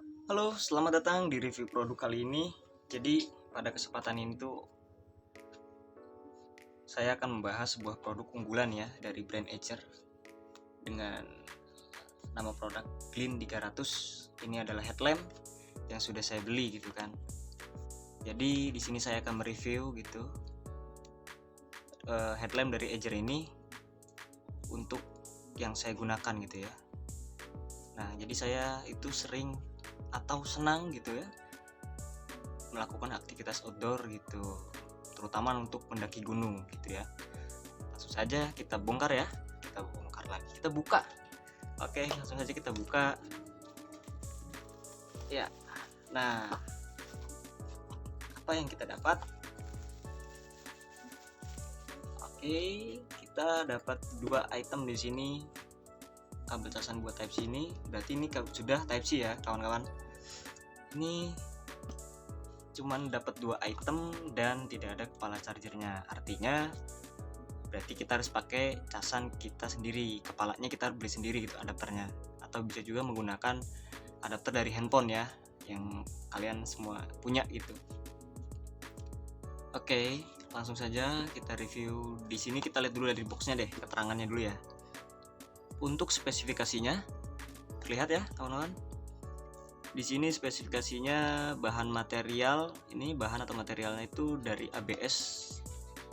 Halo, selamat datang di review produk kali ini. Jadi, pada kesempatan ini tuh saya akan membahas sebuah produk unggulan ya dari brand Acer dengan nama produk Clean 300. Ini adalah headlamp yang sudah saya beli gitu kan. Jadi, di sini saya akan mereview gitu headlamp dari Acer ini untuk yang saya gunakan gitu ya. Nah, jadi saya itu sering atau senang gitu ya melakukan aktivitas outdoor gitu, terutama untuk mendaki gunung gitu ya. Langsung saja kita bongkar ya, kita bongkar lagi, kita buka. Oke, langsung saja kita buka ya. Nah, apa yang kita dapat? Oke, kita dapat dua item di sini. Kabel casan buat Type C ini, berarti ini sudah Type C ya kawan-kawan. Ini cuman dapat dua item dan tidak ada kepala chargernya. Artinya berarti kita harus pakai casan kita sendiri, kepalanya kita beli sendiri gitu adapternya, atau bisa juga menggunakan adapter dari handphone ya yang kalian semua punya gitu. Oke, langsung saja kita review. Di sini kita lihat dulu dari boxnya deh, keterangannya dulu ya. Untuk spesifikasinya terlihat ya kawan-kawan. Di sini spesifikasinya bahan material, ini bahan atau materialnya itu dari ABS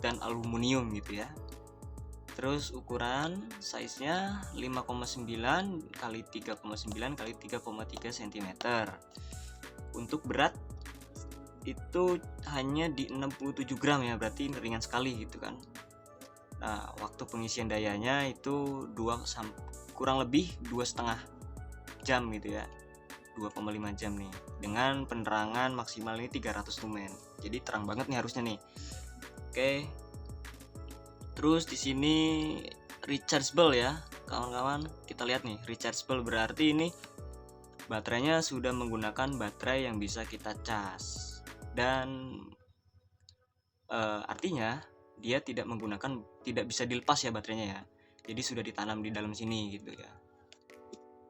dan aluminium gitu ya. Terus ukuran size-nya 5,9 kali 3,9 kali 3,3 cm. Untuk berat itu hanya di 67 gram ya, berarti ringan sekali gitu kan. Nah, waktu pengisian dayanya itu kurang lebih 2,5 jam gitu ya. 2,5 jam nih, dengan penerangan maksimal ini 300 lumen. Jadi terang banget nih harusnya nih. Oke. Terus di sini rechargeable ya, kawan-kawan. Kita lihat nih, rechargeable berarti ini baterainya sudah menggunakan baterai yang bisa kita cas. Dan artinya dia tidak bisa dilepas ya baterainya ya. Jadi sudah ditanam di dalam sini gitu ya.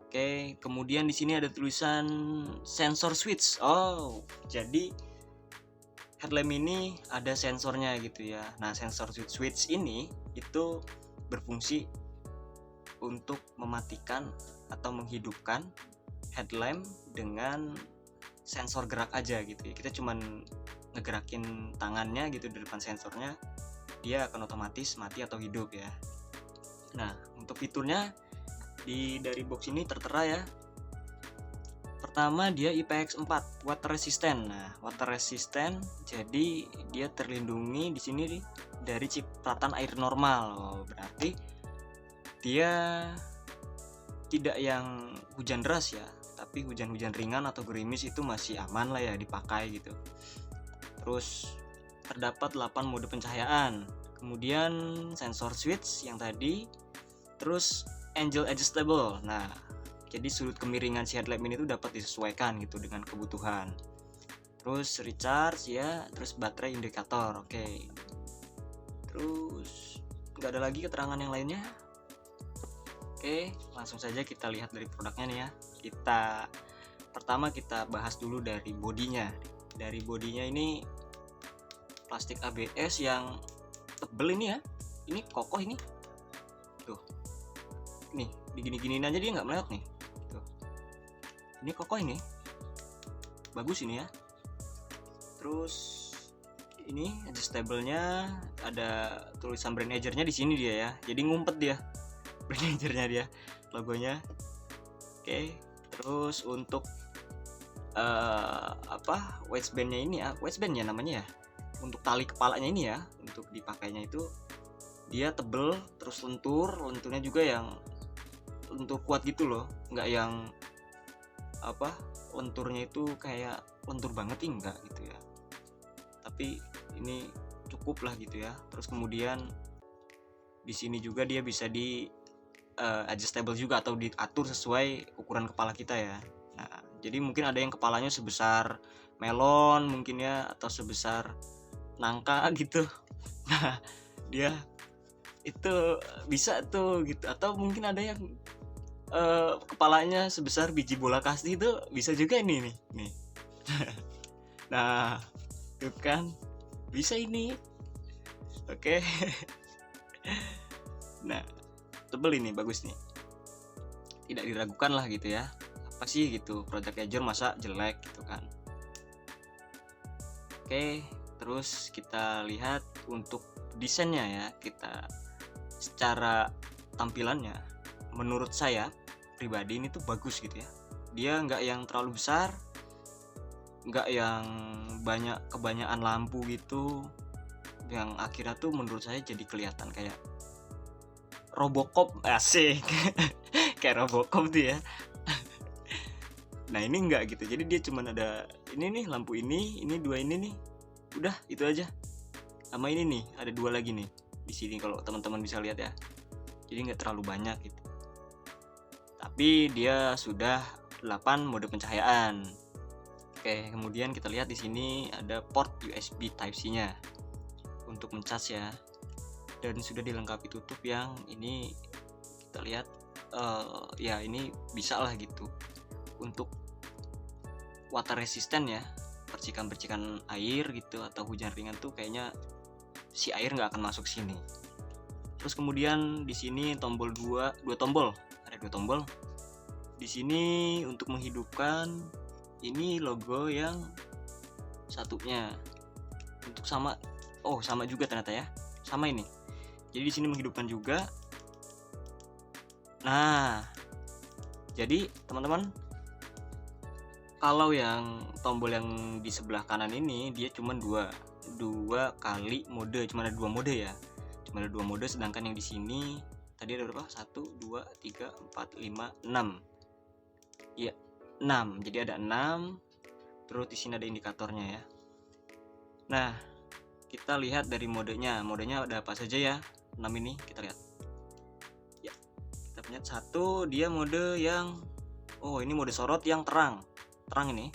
Oke, kemudian di sini ada tulisan sensor switch. Oh, jadi headlamp ini ada sensornya gitu ya. Nah, sensor switch ini itu berfungsi untuk mematikan atau menghidupkan headlamp dengan sensor gerak aja gitu ya. Kita cuman ngegerakin tangannya gitu di depan sensornya, dia akan otomatis mati atau hidup ya. Nah, untuk fiturnya dari box ini tertera ya. Pertama, dia IPX4 water resistant. Nah, water resistant jadi dia terlindungi di sini dari cipratan air normal. Oh, berarti dia tidak yang hujan deras ya, tapi hujan-hujan ringan atau gerimis itu masih aman lah ya dipakai gitu. Terus terdapat 8 mode pencahayaan. Kemudian sensor switch yang tadi. Terus angle adjustable. Nah, jadi sudut kemiringan si headlamp ini tuh dapat disesuaikan gitu dengan kebutuhan. Terus recharge ya, terus baterai indikator. Oke. Terus nggak ada lagi keterangan yang lainnya. Oke, langsung saja kita lihat dari produknya nih ya. Pertama kita bahas dulu dari bodinya. Dari bodinya ini plastik ABS yang tebel ini ya. Ini kokoh ini. Tuh. Nih, digini-giniin aja dia nggak meleot nih. Tuh. Ini kokoh ini. Bagus ini ya. Terus ini adjustable-nya ada tulisan brand Acer-nya di sini dia ya. Jadi ngumpet dia. Brand Acer-nya dia, logonya. Oke. Terus untuk waistband-nya ini ya, waistband ya namanya ya. Untuk tali kepalanya ini ya, untuk dipakainya itu dia tebel, terus lenturnya juga yang lentur kuat gitu loh, nggak yang lenturnya itu kayak lentur banget enggak gitu ya, tapi ini cukup lah gitu ya. Terus kemudian di sini juga dia bisa di adjustable juga atau diatur sesuai ukuran kepala kita ya. Nah, jadi mungkin ada yang kepalanya sebesar melon mungkin ya, atau sebesar nangka gitu. Nah, dia itu bisa tuh gitu, atau mungkin ada yang kepalanya sebesar biji bola kasti itu bisa juga nih. Nah, tuh kan bisa ini. Oke. Nah, tebel ini bagus nih. Tidak diragukan lah gitu ya. Apa sih gitu, Project Azure masa jelek gitu kan. Oke, terus kita lihat untuk desainnya ya. Kita secara tampilannya menurut saya pribadi ini tuh bagus gitu ya. Dia nggak yang terlalu besar, nggak yang kebanyakan lampu gitu, yang akhirnya tuh menurut saya jadi kelihatan kayak Robocop, asik. Kayak Robocop tuh ya. Nah ini enggak gitu, jadi dia cuman ada ini nih lampu ini dua ini nih, udah itu aja. Sama ini nih ada dua lagi nih di sini kalau teman-teman bisa lihat ya. Jadi nggak terlalu banyak gitu. Tapi dia sudah 8 mode pencahayaan. Oke, kemudian kita lihat di sini ada port USB Type-C-nya untuk mencas ya. Dan sudah dilengkapi tutup yang ini kita lihat ya ini bisa lah gitu untuk water resistant ya, percikan-percikan air gitu atau hujan ringan tuh kayaknya si air nggak akan masuk sini. Terus kemudian di sini tombol dua tombol, ada 2 tombol di sini untuk menghidupkan ini logo yang satunya untuk sama juga ternyata ya, sama ini. Jadi di sini menghidupkan juga. Nah, jadi teman-teman, kalau yang tombol yang di sebelah kanan ini dia cuma dua kali mode, cuma ada 2 mode ya. Cuma ada 2 mode, sedangkan yang di sini tadi ada berapa? 1 2 3 4 5 6. Iya, 6. Jadi ada 6. Terus di sini ada indikatornya ya. Nah, kita lihat dari modenya. Modenya ada apa saja ya? 6 ini kita lihat. Ya. Kita punya 1, dia mode yang ini mode sorot yang terang ini.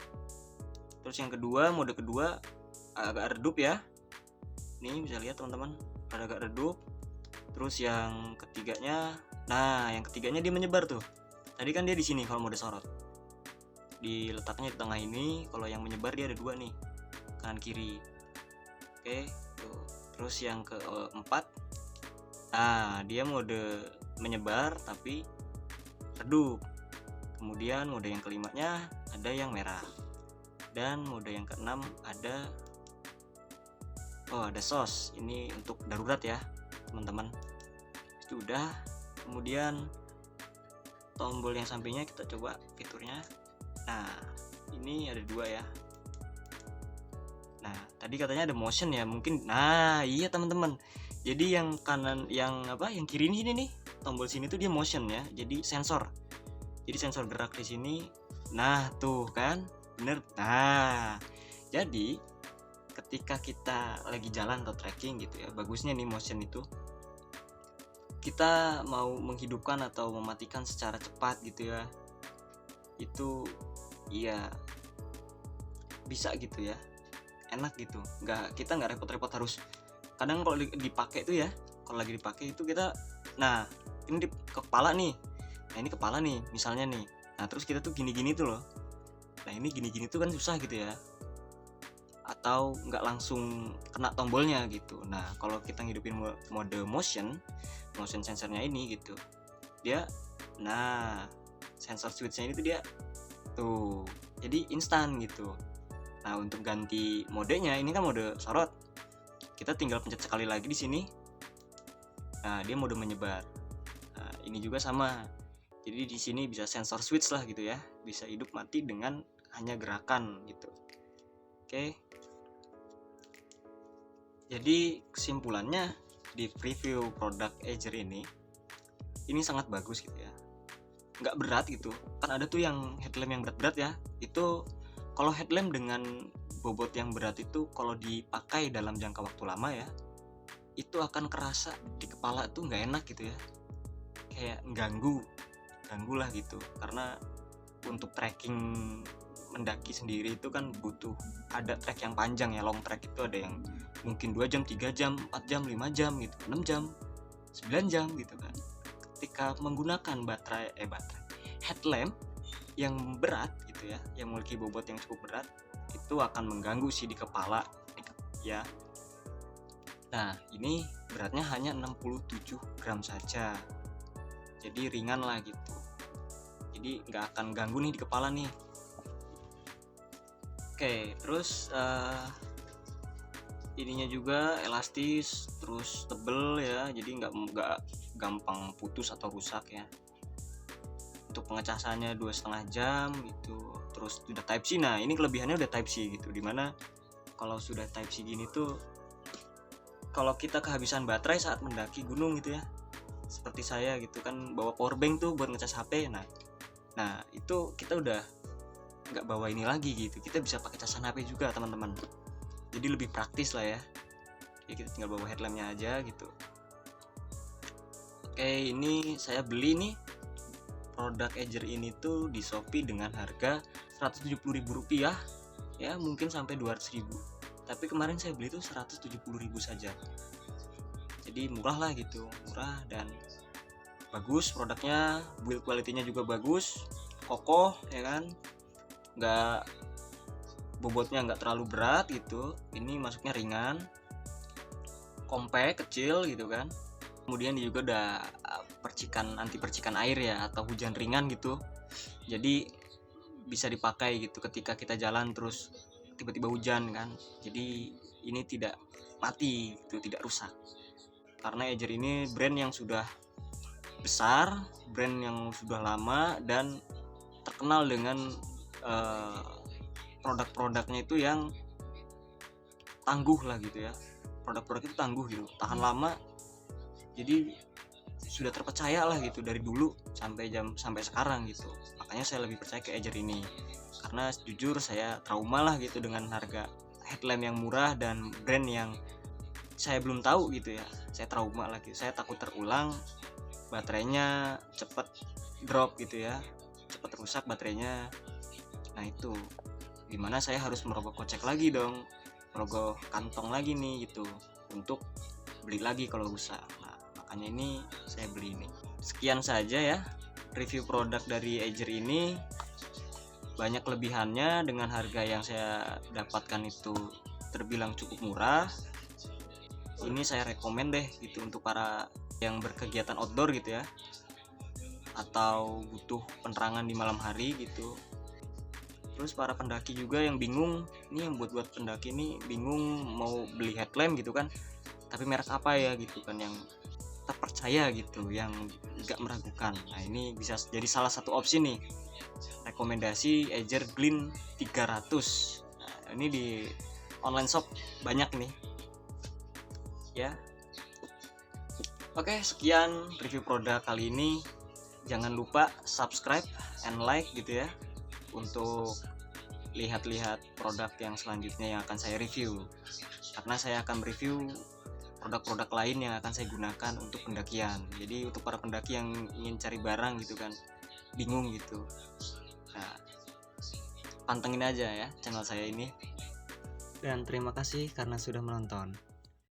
Terus yang kedua, mode kedua agak redup ya. Nih bisa lihat teman-teman, ada agak redup. Terus yang ketiganya, yang ketiganya dia menyebar tuh. Tadi kan dia di sini kalau mode sorot. Diletaknya di tengah ini. Kalau yang menyebar dia ada 2 nih, kanan kiri. Oke, tuh. Terus yang keempat, dia mode menyebar tapi redup. Kemudian mode yang kelimanya ada yang merah. Dan mode yang keenam ada ada SOS. Ini untuk darurat ya teman-teman. Itu udah. Kemudian tombol yang sampingnya kita coba fiturnya. Nah, ini ada 2 ya. Nah, tadi katanya ada motion ya, mungkin. Nah, iya teman-teman. Jadi yang kanan, yang kiri ini nih, tombol sini tuh dia motion ya. Jadi sensor. Jadi sensor gerak di sini. Nah, tuh kan, bener. Nah, jadi ketika kita lagi jalan atau trekking gitu ya, bagusnya nih motion itu. Kita mau menghidupkan atau mematikan secara cepat gitu ya. Itu iya bisa gitu ya. Enak gitu. Kita nggak repot-repot harus. Kadang kalau dipakai itu ya, kalau lagi dipakai itu kita, nah ini di kepala nih. Nah ini kepala nih misalnya nih. Nah terus kita tuh gini-gini tuh loh. Nah ini gini-gini tuh kan susah gitu ya. Atau nggak langsung kena tombolnya gitu. Nah kalau kita ngidupin mode motion sensornya ini gitu, dia, sensor switchnya ini tuh dia tuh jadi instan gitu. Nah untuk ganti modenya, ini kan mode sorot, kita tinggal pencet sekali lagi di sini. Nah dia mode menyebar. Nah ini juga sama. Jadi di sini bisa sensor switch lah gitu ya, bisa hidup mati dengan hanya gerakan gitu. Oke. Jadi kesimpulannya di preview produk Azure ini sangat bagus gitu ya. Nggak berat gitu. Kan ada tuh yang headlamp yang berat-berat ya. Itu kalau headlamp dengan bobot yang berat itu kalau dipakai dalam jangka waktu lama ya, itu akan kerasa di kepala tuh nggak enak gitu ya. Kayak ganggu lah gitu. Karena untuk trekking mendaki sendiri itu kan butuh ada trek yang panjang ya, long trek itu ada yang mungkin 2 jam, 3 jam, 4 jam, 5 jam gitu, 6 jam, 9 jam gitu kan. Ketika menggunakan baterai headlamp yang berat gitu ya, yang memiliki bobot yang cukup berat, itu akan mengganggu sih di kepala ya. Nah, ini beratnya hanya 67 gram saja, jadi ringan lah gitu, jadi nggak akan ganggu nih di kepala nih. Oke, terus ininya juga elastis, terus tebel ya, jadi nggak gampang putus atau rusak ya. Untuk pengecasannya 2,5 jam gitu. Terus udah Type C. Nah, ini kelebihannya udah Type C gitu, dimana kalau sudah Type C gini tuh, kalau kita kehabisan baterai saat mendaki gunung gitu ya, seperti saya gitu kan, bawa power bank tuh buat ngecas HP. Nah itu kita udah nggak bawa ini lagi gitu, kita bisa pakai casan HP juga teman-teman, jadi lebih praktis lah ya. Jadi kita tinggal bawa headlampnya aja gitu. Oke, ini saya beli nih produk Edger ini tuh di Shopee dengan harga Rp170.000 ya, mungkin sampai Rp200.000, tapi kemarin saya beli tuh Rp170.000 saja, jadi murah lah gitu, murah dan bagus produknya, build quality-nya juga bagus, kokoh ya kan, nggak, bobotnya nggak terlalu berat gitu, ini masuknya ringan, compact, kecil gitu kan. Kemudian dia juga udah anti percikan air ya, atau hujan ringan gitu, jadi bisa dipakai gitu ketika kita jalan terus tiba-tiba hujan kan, jadi ini tidak mati gitu, tidak rusak. Karena Edger ini brand yang sudah besar, brand yang sudah lama dan terkenal dengan produk-produknya itu yang tangguh lah gitu ya, produk-produk itu tangguh gitu, tahan lama, jadi sudah terpercaya lah gitu dari dulu sampai sekarang gitu. Makanya saya lebih percaya ke Edger ini, karena jujur saya trauma lah gitu dengan harga headlamp yang murah dan brand yang saya belum tahu gitu ya. Saya trauma lagi, saya takut terulang, baterainya cepet drop gitu ya, cepet rusak baterainya. Nah itu dimana saya harus merogoh kocek lagi dong, merogoh kantong lagi nih gitu untuk beli lagi kalau rusak. Nah makanya ini saya beli ini. Sekian saja ya review produk dari Edger ini. Banyak kelebihannya, dengan harga yang saya dapatkan itu terbilang cukup murah. Ini saya rekomen deh gitu untuk para yang berkegiatan outdoor gitu ya, atau butuh penerangan di malam hari gitu. Terus para pendaki juga yang bingung, ini yang buat pendaki ini bingung mau beli headlamp gitu kan, tapi merek apa ya gitu kan yang terpercaya gitu, yang gak meragukan. Nah ini bisa jadi salah satu opsi nih, rekomendasi Edger Glint 300. Nah, ini di online shop banyak nih ya. Oke, sekian review produk kali ini. Jangan lupa subscribe and like gitu ya, untuk lihat-lihat produk yang selanjutnya yang akan saya review, karena saya akan review produk-produk lain yang akan saya gunakan untuk pendakian. Jadi untuk para pendaki yang ingin cari barang gitu kan, bingung gitu, nah pantengin aja ya channel saya ini. Dan terima kasih karena sudah menonton.